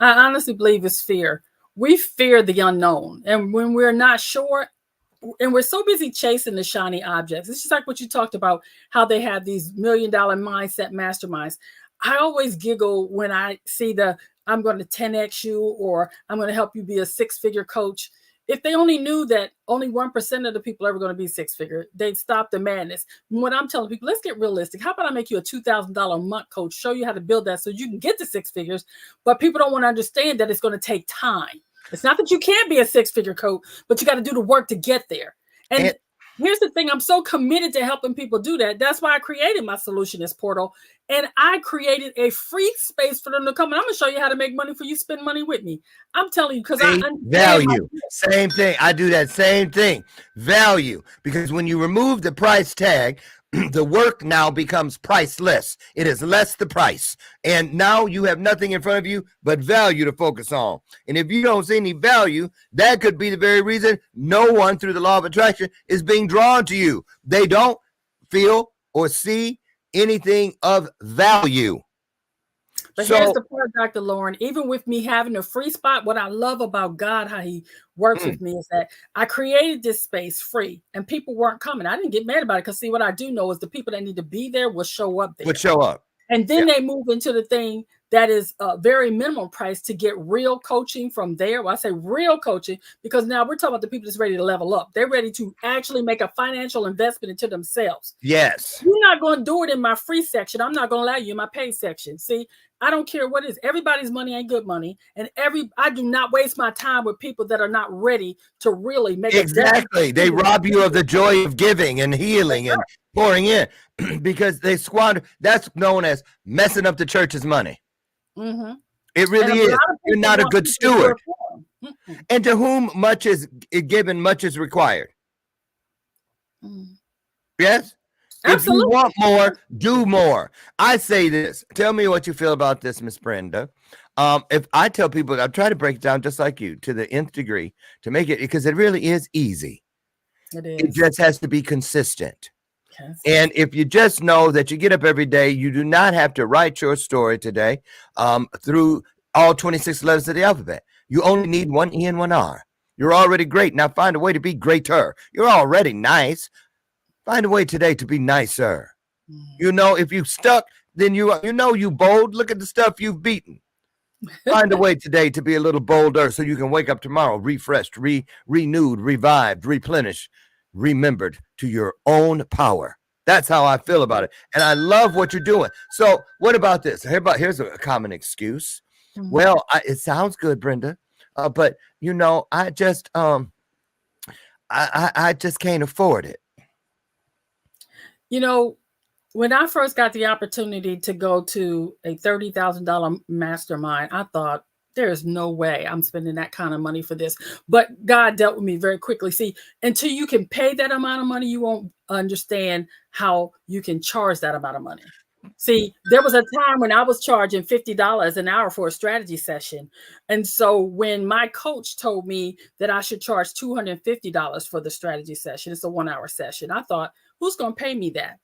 I honestly believe it's fear. We fear the unknown. And when we're not sure, and we're so busy chasing the shiny objects. It's just like what you talked about, how they have these $1 million mindset masterminds. I always giggle when I see I'm going to 10X you, or I'm going to help you be a 6-figure coach. If they only knew that only 1% of the people are ever going to be 6-figure, they'd stop the madness. When I'm telling people, let's get realistic. How about I make you a $2,000 a month coach, show you how to build that so you can get to 6 figures, but people don't want to understand that it's going to take time. It's not that you can't be a 6-figure coach, but you got to do the work to get there. And here's the thing. I'm so committed to helping people do that. That's why I created my solutionist portal. And I created a free space for them to come. And I'm going to show you how to make money for you, spend money with me. I'm telling you, because I value. Same thing. I do that same thing. Value. Because when you remove the price tag, the work now becomes priceless. It is less the price. And now you have nothing in front of you but value to focus on. And if you don't see any value, that could be the very reason no one through the law of attraction is being drawn to you. They don't feel or see anything of value. But here's the part, Dr. Loren, even with me having a free spot, what I love about God, how he works with me, is that I created this space free and people weren't coming. I didn't get mad about it, because see, what I do know is the people that need to be there will show up there. And then they move into the thing that is a very minimum price to get real coaching from there. Well, I say real coaching because now we're talking about the people that's ready to level up. They're ready to actually make a financial investment into themselves. Yes. You're not going to do it in my free section. I'm not going to allow you in my paid section. See, I don't care what it is. Everybody's money ain't good money. And I do not waste my time with people that are not ready to really make exactly. They rob you of the joy of giving and healing and pouring in because they squander. That's known as messing up the church's money. Mm-hmm. It really is. You're not a good steward. And to whom much is given, much is required. Yes? Absolutely. If you want more, do more. I say this. Tell me what you feel about this, Miss Brenda. If I tell people, I try to break it down just like you to the nth degree to make it, because it really is easy. It is. It just has to be consistent. Yes. And if you just know that you get up every day, you do not have to write your story today through all 26 letters of the alphabet. You only need one E and one R. You're already great. Now find a way to be greater. You're already nice. Find a way today to be nicer. You know, if you stuck, then you bold. Look at the stuff you've beaten. Find a way today to be a little bolder so you can wake up tomorrow refreshed, renewed, revived, replenished, remembered to your own power. That's how I feel about it. And I love what you're doing. So what about this? Here's a common excuse. Mm-hmm. Well, it sounds good, Brenda, but I just I just can't afford it. When I first got the opportunity to go to a $30,000 mastermind, I thought, there's no way I'm spending that kind of money for this. But God dealt with me very quickly. See, until you can pay that amount of money, you won't understand how you can charge that amount of money. See, there was a time when I was charging $50 an hour for a strategy session. And so when my coach told me that I should charge $250 for the strategy session, it's a 1-hour session, I thought, who's going to pay me that?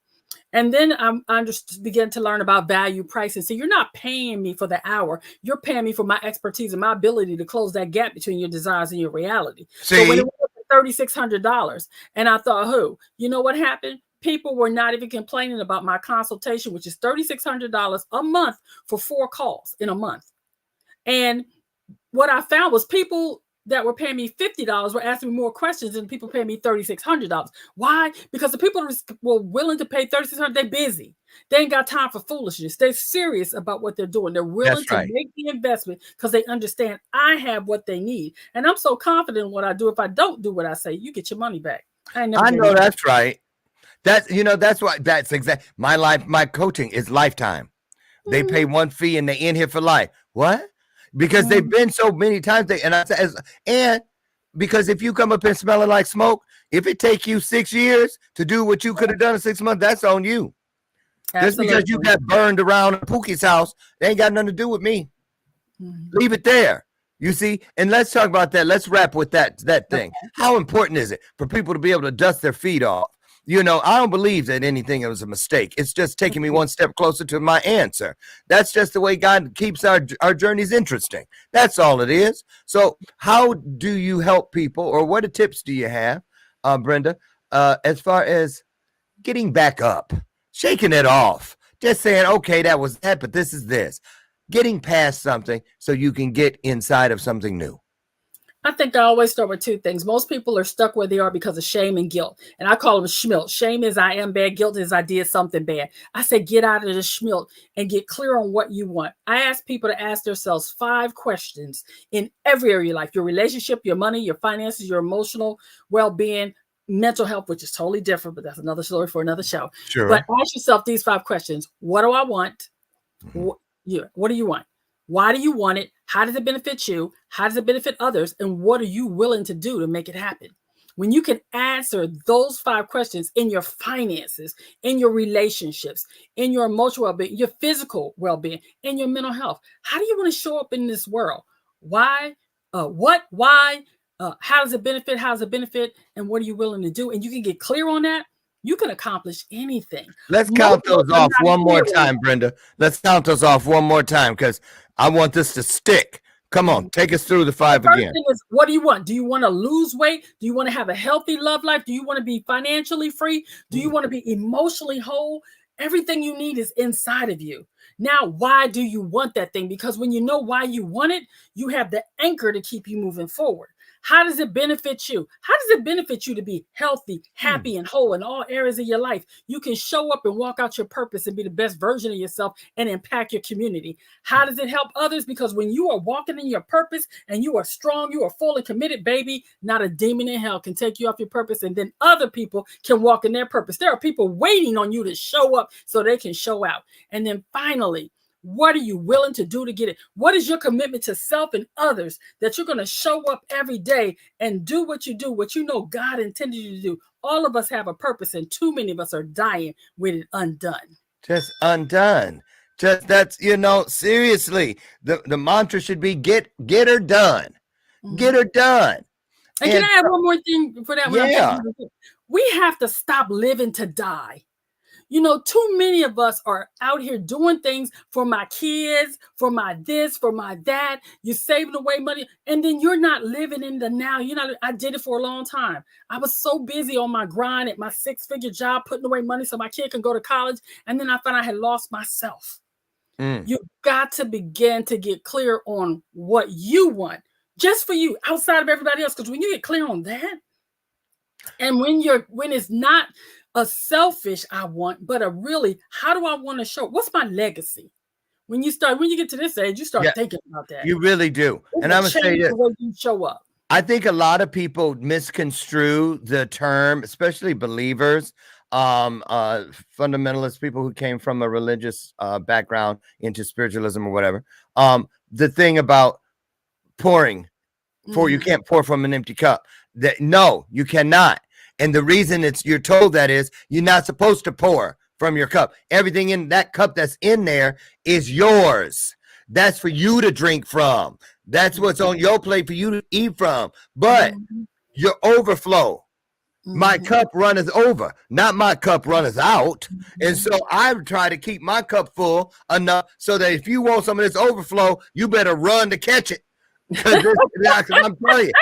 And then I just began to learn about value pricing. So you're not paying me for the hour. You're paying me for my expertise and my ability to close that gap between your desires and your reality. See? So when it was $3,600. And I thought, you know what happened? People were not even complaining about my consultation, which is $3,600 a month for 4 calls in a month. And what I found was people that were paying me $50 were asking me more questions than people paying me $3,600. Why? Because the people who were willing to pay $3,600, they're busy. They ain't got time for foolishness. They're serious about what they're doing. They're willing to make the investment because they understand I have what they need. And I'm so confident in what I do. If I don't do what I say, you get your money back. I know that's right. That's why that's exactly my life. My coaching is lifetime. They pay one fee and they in here for life. What? Because they've been so many times. And because if you come up and smelling like smoke, if it take you 6 years to do what you could have done in 6 months, that's on you. Absolutely. Just because you got burned around Pookie's house, they ain't got nothing to do with me. Leave it there. You see, and let's talk about that. Let's wrap with that thing. How important is it for people to be able to dust their feet off? I don't believe that anything was a mistake. It's just taking me one step closer to my answer. That's just the way God keeps our journeys interesting. That's all it is. So how do you help people, or what tips do you have, Brenda, as far as getting back up, shaking it off, just saying, okay, that was that, but this is this. Getting past something so you can get inside of something new? I think I always start with 2 things. Most people are stuck where they are because of shame and guilt. And I call them schmilt. Shame is I am bad. Guilt is I did something bad. I say get out of the schmilt and get clear on what you want. I ask people to ask themselves 5 questions in every area of your life. Your relationship, your money, your finances, your emotional well-being, mental health, which is totally different, but that's another story for another show. Sure. But ask yourself these 5 questions. What do I want? What do you want? Why do you want it? How does it benefit you? How does it benefit others? And what are you willing to do to make it happen? When you can answer those 5 questions in your finances, in your relationships, in your emotional well-being, your physical well-being, in your mental health, how do you want to show up in this world? Why? What? Why? How does it benefit? How does it benefit? And what are you willing to do? And you can get clear on that. You can accomplish anything. Let's count those off one more time, Brenda. Let's count those off one more time because I want this to stick. Come on, take us through the 5 again. First thing is, what do you want? Do you want to lose weight? Do you want to have a healthy love life? Do you want to be financially free? Do you want to be emotionally whole? Everything you need is inside of you. Now, why do you want that thing? Because when you know why you want it, you have the anchor to keep you moving forward. How does it benefit you? How does it benefit you to be healthy, happy, and whole in all areas of your life? You can show up and walk out your purpose and be the best version of yourself and impact your community. How does it help others? Because when you are walking in your purpose and you are strong, you are fully committed, baby, not a demon in hell can take you off your purpose, and then other people can walk in their purpose. There are people waiting on you to show up so they can show out. And then finally, what are you willing to do to get it? What is your commitment to self and others that you're going to show up every day and do what you do, what you know God intended you to do? All of us have a purpose, and too many of us are dying with it undone. Just undone. Just that's, seriously, the mantra should be get her done. Get her done. And can I add one more thing for that? Yeah. We have to stop living to die. Too many of us are out here doing things for my kids, for my this, for my that. You're saving away money, and then you're not living in the now. I did it for a long time. I was so busy on my grind at my 6-figure job, putting away money so my kid can go to college, and then I found I had lost myself. You've got to begin to get clear on what you want, just for you, outside of everybody else. Because when you get clear on that, and when it's not a selfish I want, but a really, how do I want to show? What's my legacy? When you get to this age, you start thinking about that. You really do. And I'm going to say this. The way you show up. I think a lot of people misconstrue the term, especially believers, fundamentalists, people who came from a religious background into spiritualism or whatever. The thing about pouring, you can't pour from an empty cup. No, you cannot. And the reason you're told that is you're not supposed to pour from your cup. Everything in that cup that's in there is yours. That's for you to drink from. That's what's on your plate for you to eat from. But your overflow, my cup runneth over, not my cup runneth out. And so I try to keep my cup full enough so that if you want some of this overflow, you better run to catch it. Because I'm telling you,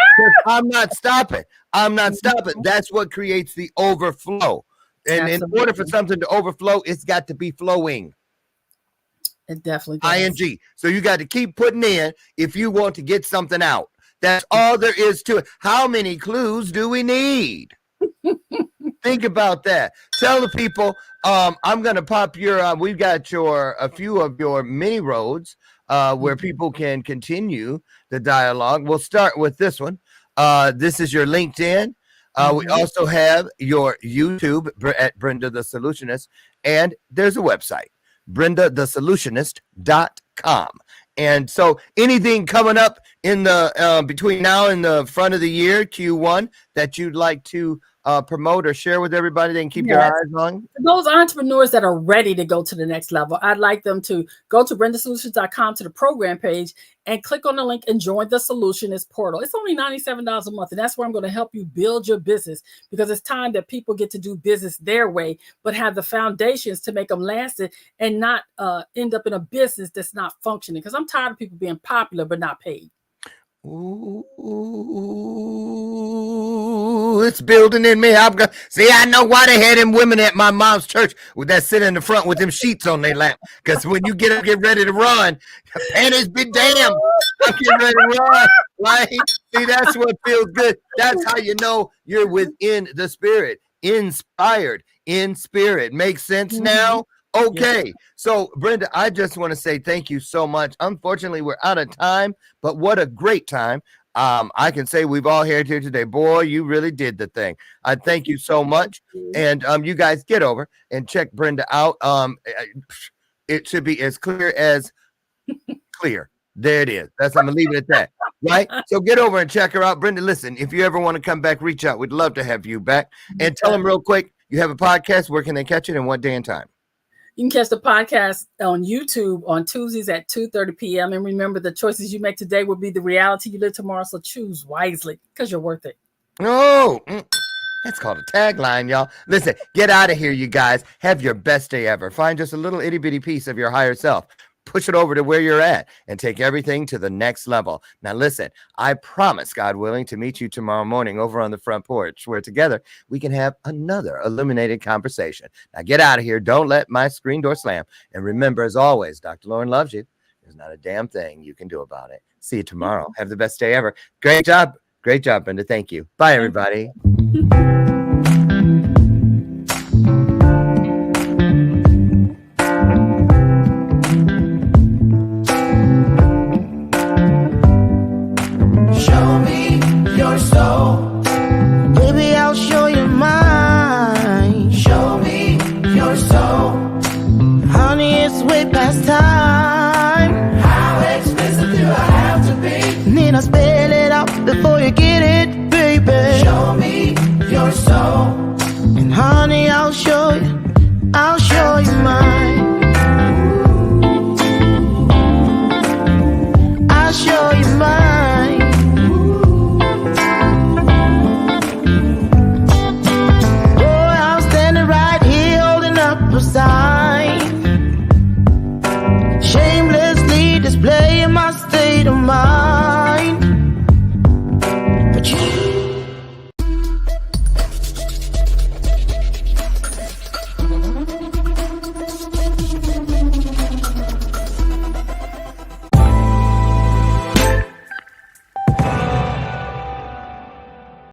I'm not stopping. I'm not stopping. That's what creates the overflow. And in order for something to overflow, it's got to be flowing. It definitely does. ING. So you got to keep putting in if you want to get something out. That's all there is to it. How many clues do we need? Think about that. Tell the people, I'm going to pop your, we've got a few of your mini roads where people can continue the dialogue. We'll start with this one. This is your LinkedIn. We also have your YouTube at Brenda the Solutionist, and there's a website, BrendaTheSolutionist.com. And so anything coming up in the between now and the front of the year, Q1, that you'd like to promote or share with everybody, they can keep their eyes on? Those entrepreneurs that are ready to go to the next level, I'd like them to go to BrendaSolutions.com to the program page and click on the link and join the Solutionist portal. It's only $97 a month, and that's where I'm going to help you build your business, because it's time that people get to do business their way, but have the foundations to make them lasting and not end up in a business that's not functioning. Because I'm tired of people being popular but not paid. Ooh, it's building in me. See, I know why they had them women at my mom's church with that sit in the front with them sheets on their lap. Because when you get ready to run, panties be damned. I'm getting ready to run. Right? See, that's what feels good. That's how you know you're within the spirit. Inspired in spirit. Makes sense now? Okay, so Brenda, I just want to say thank you so much. Unfortunately, we're out of time, but what a great time. I can say we've all here today. Boy, you really did the thing. I thank you so much. And you guys get over and check Brenda out. It should be as clear as clear. There it is. I'm gonna leave it at that. Right? So get over and check her out. Brenda, listen, if you ever want to come back, reach out. We'd love to have you back. And tell them real quick, you have a podcast. Where can they catch it and what day and time? You can catch the podcast on YouTube on Tuesdays at 2:30 p.m. And remember, the choices you make today will be the reality you live tomorrow. So choose wisely, because you're worth it. Oh, that's called a tagline, y'all. Listen, get out of here, you guys. Have your best day ever. Find just a little itty bitty piece of your higher self. Push it over to where you're at and take everything to the next level. Now, listen, I promise, God willing, to meet you tomorrow morning over on the front porch where together we can have another illuminated conversation. Now, get out of here. Don't let my screen door slam. And remember, as always, Dr. Loren loves you. There's not a damn thing you can do about it. See you tomorrow. Have the best day ever. Great job. Great job, Brenda. Thank you. Bye, everybody. Baby, I'll show you mine. Show me your soul. Honey, it's way past time. How expensive do I have to be? Need I spell it out before you get it, baby? Show me your soul.